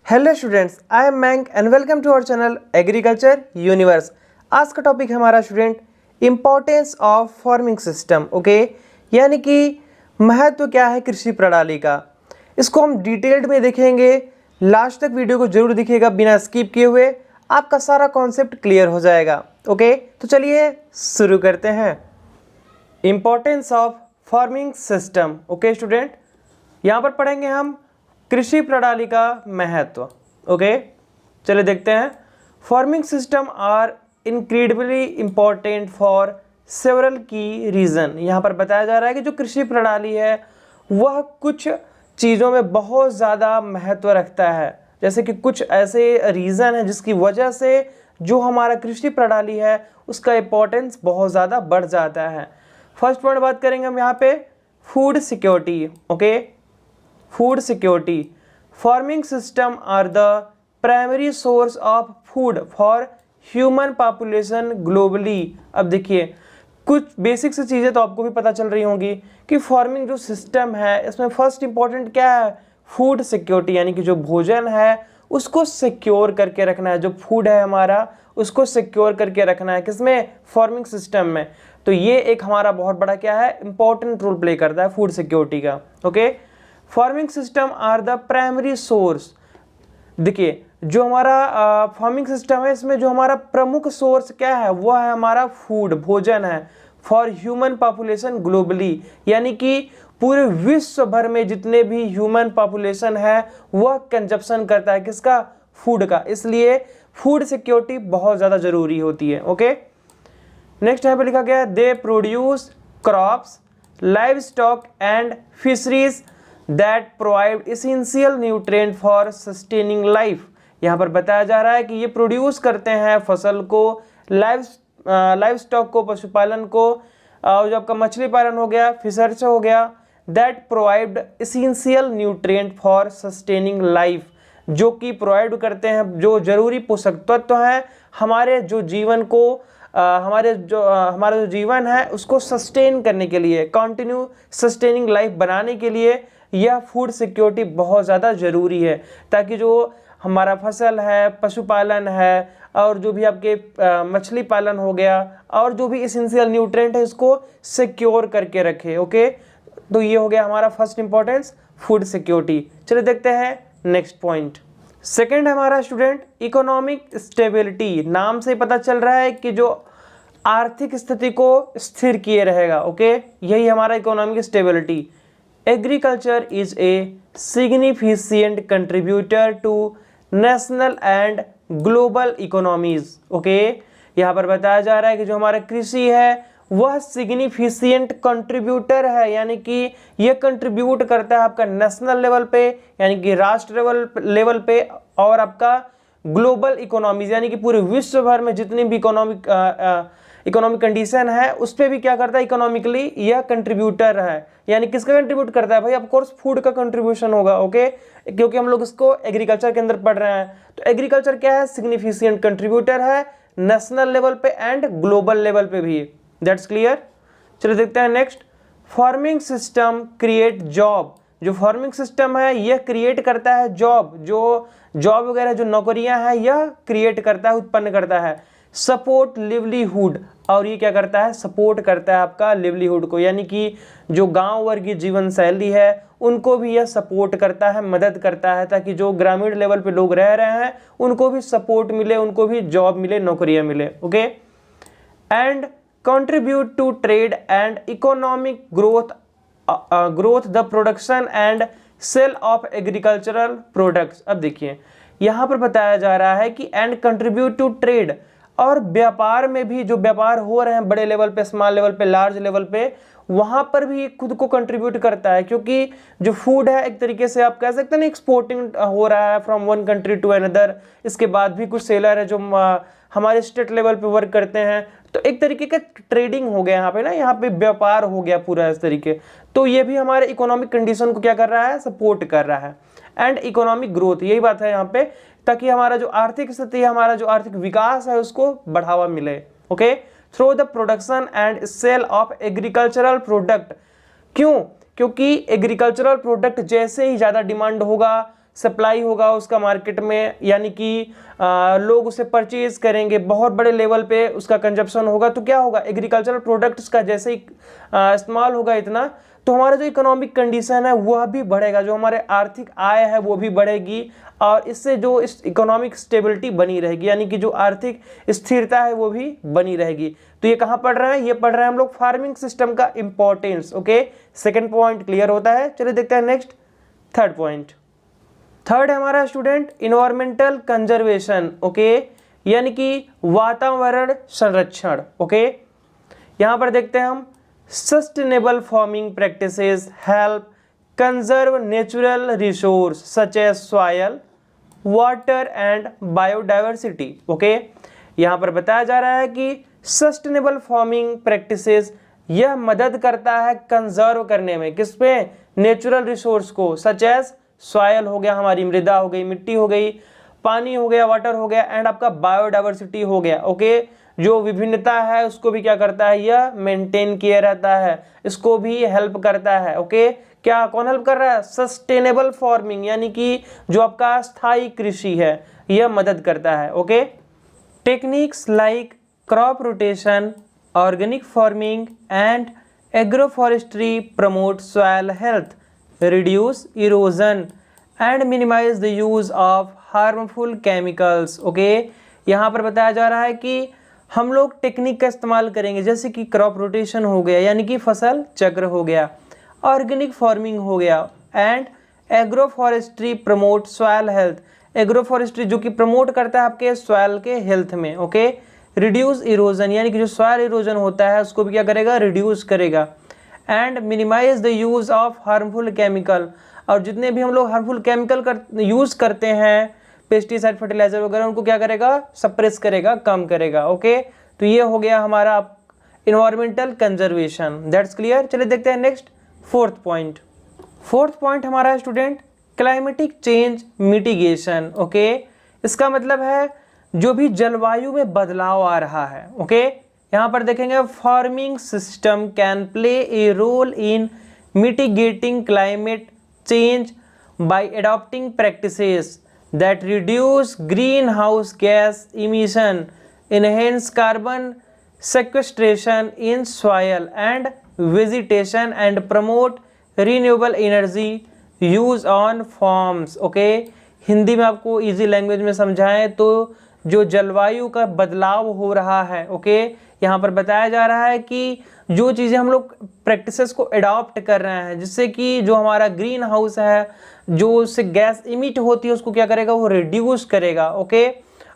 Hello students, I am मैंक and welcome to our channel agriculture universe. आज का topic है हमारा student importance of farming system. Okay, यानी कि महत्व क्या है कृषि प्रणाली का। इसको हम डिटेल्ड में देखेंगे। लास्ट तक वीडियो को जरूर देखिएगा बिना स्किप किए हुए, आपका सारा कॉन्सेप्ट क्लियर हो जाएगा। ओके, तो चलिए शुरू करते हैं। Importance of farming system. Okay student, यहाँ पर पढ़ेंगे हम कृषि प्रणाली का महत्व। ओके, चलिए देखते हैं। Farming systems are incredibly important for several key reason. यहाँ पर बताया जा रहा है कि जो कृषि प्रणाली है वह कुछ चीज़ों में बहुत ज़्यादा महत्व रखता है। जैसे कि कुछ ऐसे रीज़न है जिसकी वजह से जो हमारा कृषि प्रणाली है उसका इम्पोर्टेंस बहुत ज़्यादा बढ़ जाता है। फर्स्ट पॉइंट बात करेंगे हम यहाँ पे food security. Okay, food security. Farming systems are the primary source of food for human population globally. अब देखिए, कुछ बेसिक सी चीज़ें तो आपको भी पता चल रही होंगी कि फार्मिंग जो सिस्टम है इसमें फर्स्ट इंपॉर्टेंट क्या है, फूड सिक्योरिटी, यानी कि जो भोजन है उसको सिक्योर करके रखना है। जो फूड है हमारा उसको सिक्योर करके रखना है किसमें, फार्मिंग सिस्टम में। तो ये एक हमारा बहुत बड़ा क्या है, इंपॉर्टेंट रोल प्ले करता है फूड सिक्योरिटी का। Okay, farming systems are the primary source. देखिए, जो हमारा फार्मिंग सिस्टम है इसमें जो हमारा प्रमुख सोर्स क्या है, वह है हमारा फूड, भोजन है, फॉर ह्यूमन पॉपुलेशन ग्लोबली, यानी कि पूरे विश्व भर में जितने भी ह्यूमन पॉपुलेशन है वह कंजप्शन करता है किसका, फूड का। इसलिए फूड सिक्योरिटी बहुत ज़्यादा जरूरी होती है। ओके, नेक्स्ट यहाँ पे लिखा गया है they produce crops, live stock and fisheries that provide essential nutrient for sustaining life. यहाँ पर बताया जा रहा है कि ये प्रोड्यूस करते हैं फसल को, लाइव स्टॉक को, पशुपालन को, और जो आपका मछली पालन हो गया, फिशर्स हो गया, that provide essential nutrient for sustaining life, जो कि प्रोवाइड करते हैं जो जरूरी पोषक तत्व हैं हमारे जो जीवन को हमारा जो जीवन है उसको सस्टेन करने के लिए, कंटिन्यू सस्टेनिंग लाइफ बनाने के लिए यह फूड सिक्योरिटी बहुत ज़्यादा ज़रूरी है, ताकि जो हमारा फसल है, पशुपालन है, और जो भी आपके मछली पालन हो गया, और जो भी एसेंशियल न्यूट्रिएंट है इसको सिक्योर करके रखे। ओके, तो ये हो गया हमारा फर्स्ट इंपॉर्टेंस, फूड सिक्योरिटी। चलिए देखते हैं नेक्स्ट पॉइंट। सेकेंड है हमारा स्टूडेंट इकोनॉमिक स्टेबिलिटी। नाम से पता चल रहा है कि जो आर्थिक स्थिति को स्थिर किए रहेगा। ओके, यही हमारा economic stability. Agriculture is a significant contributor to national and global economies. Okay, यहाँ पर बताया जा रहा है कि जो हमारा कृषि है वह सिग्निफिकेंट कंट्रीब्यूटर है, यानी कि यह कंट्रीब्यूट करता है आपका नेशनल लेवल पे, यानी कि राष्ट्र लेवल पे, और आपका ग्लोबल इकोनॉमीज, यानी कि पूरे विश्व भर में जितनी भी इकोनॉमिक कंडीशन है उस पर भी क्या करता है, इकोनॉमिकली यह कंट्रीब्यूटर है। यानी किसका कंट्रीब्यूट करता है भाई, ऑफ कोर्स फूड का कंट्रीब्यूशन होगा। ओके, क्योंकि हम लोग इसको एग्रीकल्चर के अंदर पढ़ रहे हैं। तो एग्रीकल्चर क्या है, सिग्निफिकेंट कंट्रीब्यूटर है नेशनल लेवल पे एंड ग्लोबल लेवल पे भी। That's clear. चलिए देखते हैं next. Farming system create job. जो फार्मिंग सिस्टम है यह क्रिएट करता है जॉब, जो जॉब वगैरह जो नौकरियां हैं यह क्रिएट करता है, उत्पन्न करता है। सपोर्ट लिवलीहुड, और ये क्या करता है, सपोर्ट करता है आपका लिवलीहुड को, यानी कि जो गांव वर्गीय जीवन शैली है उनको भी यह सपोर्ट करता है, मदद करता है, ताकि जो ग्रामीण लेवल पे लोग रह रहे हैं उनको भी सपोर्ट मिले, उनको भी जॉब मिले, नौकरियां मिले। Okay, and contribute to trade and economic growth the production and sale of agricultural products. अब देखिए, यहाँ पर बताया जा रहा है कि एंड कंट्रीब्यूट टू ट्रेड, और व्यापार में भी जो व्यापार हो रहे हैं बड़े लेवल पे, स्मॉल लेवल पे, लार्ज लेवल पे, वहां पर भी खुद को कंट्रीब्यूट करता है, क्योंकि जो फूड है एक तरीके से आप कह सकते हैं ना, एक्सपोर्टिंग हो रहा है from one country to another. इसके बाद भी कुछ सेलर है जो हमारे स्टेट लेवल पे वर्क करते हैं, तो एक तरीके का ट्रेडिंग हो गया यहाँ पे ना, यहाँ पे व्यापार हो गया पूरा इस तरीके। तो ये भी हमारे इकोनॉमिक कंडीशन को क्या कर रहा है, सपोर्ट कर रहा है। एंड इकोनॉमिक ग्रोथ, यही बात है यहाँ पे, ताकि हमारा जो आर्थिक स्थिति है, हमारा जो आर्थिक विकास है उसको बढ़ावा मिले। Okay, through the production and sale of agricultural product. क्यों, क्योंकि एग्रीकल्चरल प्रोडक्ट जैसे ही ज़्यादा डिमांड होगा, सप्लाई होगा उसका मार्केट में, यानी कि लोग उसे परचेज करेंगे, बहुत बड़े लेवल पे उसका कंजप्शन होगा, तो क्या होगा, एग्रीकल्चरल प्रोडक्ट्स का जैसे ही इस्तेमाल होगा इतना, तो हमारा जो इकोनॉमिक कंडीशन है वह भी बढ़ेगा, जो हमारे आर्थिक आय है वो भी बढ़ेगी, और इससे जो इस इकोनॉमिक स्टेबिलिटी बनी रहेगी, यानी कि जो आर्थिक स्थिरता है वो भी बनी रहेगी। तो ये कहाँ पढ़ रहे हैं, ये पढ़ रहे हैं हम लोग फार्मिंग सिस्टम का importance. Okay, second point clear होता है। चलिए देखते हैं नेक्स्ट थर्ड पॉइंट। थर्ड है हमारा स्टूडेंट इन्वायरमेंटल कंजर्वेशन। ओके, यानी कि वातावरण संरक्षण। ओके, यहाँ पर देखते हैं हम sustainable farming practices help conserve natural resource such as soil water and biodiversity. Okay, यहाँ पर बताया जा रहा है कि सस्टेनेबल फार्मिंग प्रैक्टिसेस यह मदद करता है कंजर्व करने में, किसमें, नेचुरल रिसोर्स को, सच एज सॉयल हो गया, हमारी मृदा हो गई, मिट्टी हो गई, पानी हो गया, वाटर हो गया, एंड आपका बायोडाइवर्सिटी हो गया। ओके, जो विभिन्नता है उसको भी क्या करता है, यह मेंटेन किया रहता है, इसको भी हेल्प करता है। ओके, क्या कौन हेल्प कर रहा है, सस्टेनेबल फार्मिंग, यानी कि जो आपका स्थायी कृषि है यह मदद करता है। Okay, techniques like crop rotation, organic farming and agroforestry promote soil health, reduce erosion and minimize the use of harmful chemicals. Okay, यहाँ पर बताया जा रहा है कि हम लोग टेक्निक का इस्तेमाल करेंगे, जैसे कि क्रॉप रोटेशन हो गया, यानी कि फसल चक्र हो गया, ऑर्गेनिक फार्मिंग हो गया, and agroforestry promote soil health, agroforestry जो कि प्रमोट करता है आपके सॉइल के हेल्थ में। ओके, रिड्यूस इरोजन, यानी कि जो सॉइल इरोजन होता है उसको भी क्या करेगा, रिड्यूस करेगा, and minimize the use of harmful chemical, और जितने भी हम लोग हार्मफुल केमिकल यूज़ करते हैं, पेस्टिसाइड, फर्टिलाइजर वगैरह, उनको क्या करेगा, सप्रेस करेगा, कम करेगा। ओके, तो ये हो गया हमारा इन्वायरमेंटल कंजर्वेशन। That's clear. चलिए देखते हैं next fourth point. Fourth point हमारा student climatic change mitigation. Okay, इसका मतलब है जो भी जलवायु में बदलाव आ रहा है। ओके, यहाँ पर देखेंगे farming systems can play a role in mitigating climate change by adopting practices that reduce greenhouse gas emission, enhance carbon sequestration in soil and vegetation, and promote renewable energy use on farms। Okay, Hindi में आपको easy language में समझाएं तो जो जलवायु का बदलाव हो रहा है, ओके, यहाँ पर बताया जा रहा है कि जो चीज़ें हम लोग प्रैक्टिसेस को अडॉप्ट कर रहे हैं, जिससे कि जो हमारा ग्रीन हाउस है, जो उससे गैस इमिट होती है, उसको क्या करेगा, वो रिड्यूस करेगा। ओके,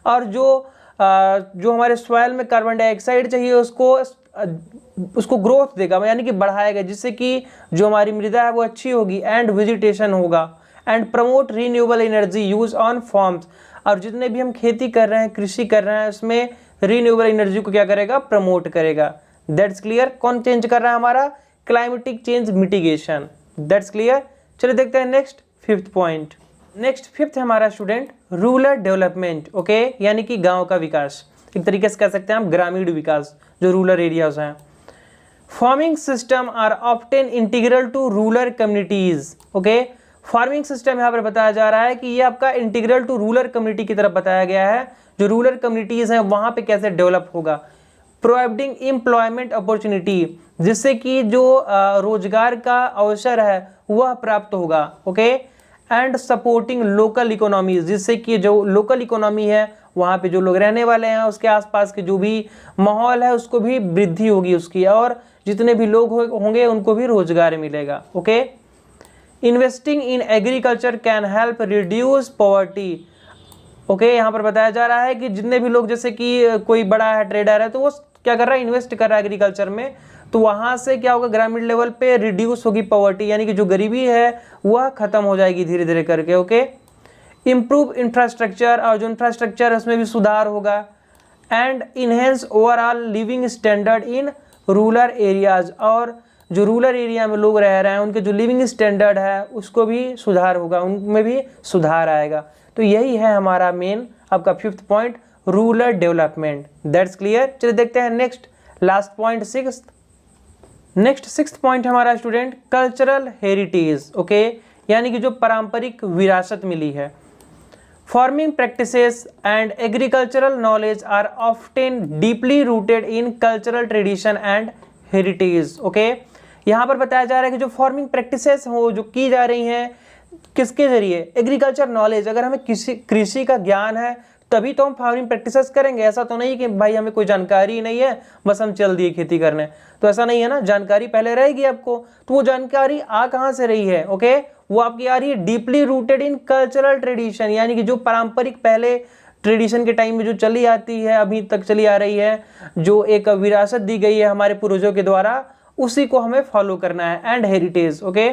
और जो हमारे सॉइल में कार्बन डाइऑक्साइड चाहिए उसको ग्रोथ देगा, यानी कि बढ़ाएगा, जिससे कि जो हमारी मृदा है वो अच्छी होगी, एंड वेजिटेशन होगा, and promote renewable energy use on farms, और जितने भी हम खेती कर रहे हैं, कृषि कर रहे हैं, उसमें रीन्यूएबल एनर्जी को क्या करेगा, प्रमोट करेगा। That's clear. कौन चेंज कर रहा है, हमारा climatic change mitigation. That's clear. चलिए देखते हैं next fifth point. Next fifth है हमारा स्टूडेंट रूरल डेवलपमेंट। ओके, यानी कि गांव का विकास, एक तरीके से कह सकते हैं हम ग्रामीण विकास, जो रूरल एरियाज हैं। Farming systems are often integral to rural communities. Okay, farming systems यहाँ पर बताया जा रहा है कि ये आपका इंटीग्रल टू रूरल कम्युनिटी की तरफ बताया गया है, जो रूरल कम्युनिटीज हैं वहाँ पे कैसे डेवलप होगा। प्रोवाइडिंग एम्प्लॉयमेंट अपॉर्चुनिटी, जिससे कि जो रोजगार का अवसर है वह प्राप्त होगा। Okay, and supporting local economies, जिससे कि जो लोकल इकोनॉमी है वहाँ पे जो लोग रहने वाले हैं, उसके आसपास के जो भी माहौल है उसको भी वृद्धि होगी उसकी, और जितने भी लोग होंगे उनको भी रोजगार मिलेगा। Okay, investing in agriculture can help reduce poverty. Okay, यहाँ पर बताया जा रहा है कि जितने भी लोग, जैसे कि कोई बड़ा है ट्रेडर है, तो वो क्या कर रहा है, इन्वेस्ट कर रहा है एग्रीकल्चर में, तो वहाँ से क्या होगा, ग्रामीण लेवल पे रिड्यूस होगी पॉवर्टी, यानी कि जो गरीबी है वह खत्म हो जाएगी धीरे धीरे करके। ओके, इम्प्रूव इंफ्रास्ट्रक्चर, और जो इंफ्रास्ट्रक्चर है उसमें भी सुधार होगा, and enhance overall living standard in rural areas, और जो रूरल एरिया में लोग रह रहे हैं उनके जो लिविंग स्टैंडर्ड है उसको भी सुधार होगा, उनमें भी सुधार आएगा। तो यही है हमारा मेन आपका fifth point, rural development. That's clear. चलिए देखते हैं next last point, sixth. Next sixth point हमारा स्टूडेंट कल्चरल हेरिटेज। ओके, यानी कि जो पारंपरिक विरासत मिली है। Farming practices and agricultural knowledge are often deeply rooted in cultural tradition and heritage. Okay, यहाँ पर बताया जा रहा है कि जो फार्मिंग प्रैक्टिसेस हो जो की जा रही हैं किसके जरिए, एग्रीकल्चर नॉलेज। अगर हमें किसी कृषि का ज्ञान है तभी तो हम फार्मिंग प्रैक्टिसेस करेंगे। ऐसा तो नहीं कि भाई हमें कोई जानकारी ही नहीं है बस हम चल दिए खेती करने, तो ऐसा नहीं है ना, जानकारी पहले रहेगी आपको। तो वो जानकारी आ कहाँ से रही है, ओके, वो आपकी आ रही है deeply rooted in cultural tradition, यानी कि जो पारंपरिक पहले ट्रेडिशन के टाइम में जो चली आती है, अभी तक चली आ रही है, जो एक विरासत दी गई है हमारे पूर्वजों के द्वारा, उसी को हमें फॉलो करना है। And heritage, okay,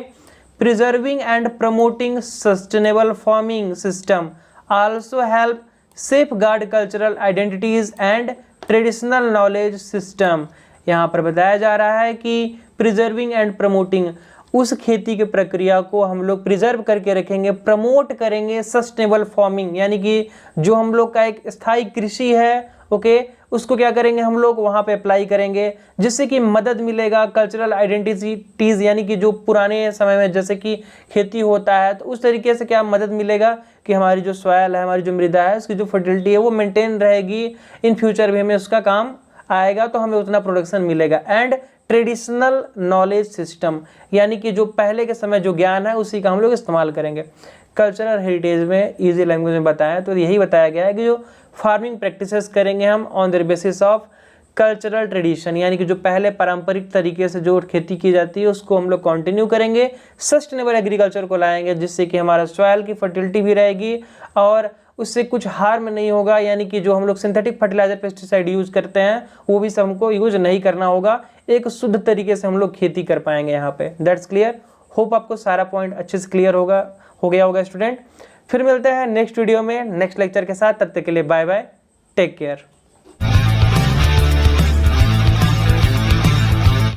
preserving and promoting sustainable farming system also help safeguard cultural identities and traditional knowledge system. यहाँ पर बताया जा रहा है कि प्रिजर्विंग एंड प्रमोटिंग, उस खेती की प्रक्रिया को हम लोग प्रिजर्व करके रखेंगे, प्रमोट करेंगे सस्टेनेबल फार्मिंग, यानी कि जो हम लोग का एक स्थायी कृषि है, ओके, उसको क्या करेंगे हम लोग वहाँ पे अप्लाई करेंगे, जिससे कि मदद मिलेगा कल्चरल आइडेंटिटीज़, यानी कि जो पुराने समय में जैसे कि खेती होता है तो उस तरीके से क्या मदद मिलेगा कि हमारी जो सॉइल है, हमारी जो मृदा है, उसकी जो फर्टिलिटी है वो मेंटेन रहेगी, इन फ्यूचर भी हमें उसका काम आएगा तो हमें उतना प्रोडक्शन मिलेगा। एंड ट्रेडिशनल नॉलेज सिस्टम, यानी कि जो पहले के समय जो ज्ञान है उसी का हम लोग इस्तेमाल करेंगे। कल्चरल हेरिटेज में इजी लैंग्वेज में बताया तो यही बताया गया है कि जो फार्मिंग प्रैक्टिसेस करेंगे हम on the basis of cultural tradition, यानी कि जो पहले पारंपरिक तरीके से जो खेती की जाती है उसको हम लोग कंटिन्यू करेंगे, सस्टेनेबल एग्रीकल्चर को लाएंगे जिससे कि हमारा सॉइल की फर्टिलिटी भी रहेगी और उससे कुछ हार्म नहीं होगा, यानी कि जो हम लोग सिंथेटिक फर्टिलाइजर पेस्टिसाइड यूज करते हैं वो भी सब हमको यूज नहीं करना होगा, एक शुद्ध तरीके से हम लोग खेती कर पाएंगे यहाँ पे। That's clear. होप आपको सारा पॉइंट अच्छे से क्लियर हो गया होगा स्टूडेंट। फिर मिलते हैं नेक्स्ट वीडियो में नेक्स्ट लेक्चर के साथ, तब तक के लिए बाय बाय, टेक केयर।